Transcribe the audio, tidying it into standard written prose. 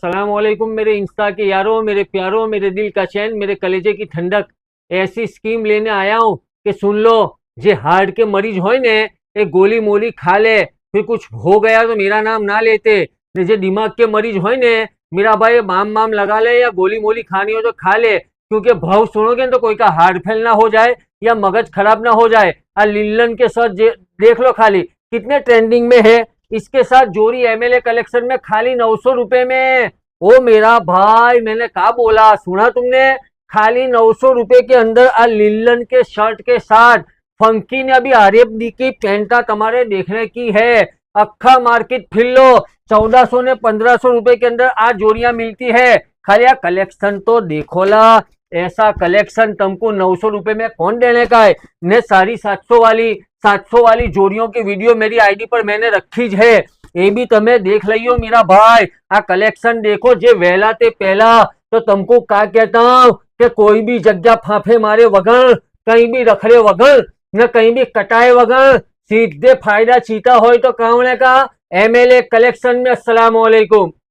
सलाम वालेकुम मेरे इंस्टा के यारों, मेरे प्यारों, मेरे दिल का चैन, मेरे कलेजे की ठंडक। ऐसी स्कीम लेने आया हूँ कि सुन लो। जे हार्ट के मरीज होय ने एक गोली मोली खा ले, फिर कुछ हो गया तो मेरा नाम ना लेते। ने जे दिमाग के मरीज होय ने, मेरा भाई बाम बाम लगा ले या गोली मोली खानी हो तो खा ले, क्योंकि भाव सुनोगे तो कोई का हार्ट फेल ना हो जाए या मगज खराब ना हो जाए। लिल्लन के साथ देख लो खाली कितने ट्रेंडिंग में है। इसके साथ जोड़ी एमएलए कलेक्शन में खाली 900 रुपए में। ओ मेरा भाई, मैंने कहा बोला, सुना तुमने? खाली 900 रुपए के अंदर लिलन के शर्ट के साथ फंकी ने अभी आरएफडी की पेंटा तुम्हारे देखने की है। अक्खा मार्केट फिर लो, 1400 ने 1500 रुपए के अंदर आज जोड़ियां मिलती है। खाली कलेक्शन तो देखो ला। ऐसा कलेक्शन तुमको 900 रुपए में कौन देने का है? ने सारी 700 वाली जोड़ियों की वीडियो मेरी आईडी पर मैंने रखी है। ये भी तमे देख लियो मेरा भाई। आ कलेक्शन देखो जे वेला ते पहला। तो तुमको क्या कहता हूं कि कोई भी जगह फाफे मारे वगर, कहीं भी रखड़े वगर, न कहीं भी कटाए वगर सीधे फायदा चीता हो तो कहने का एमएलए कलेक्शन में। अस्सलाम वालेकुम।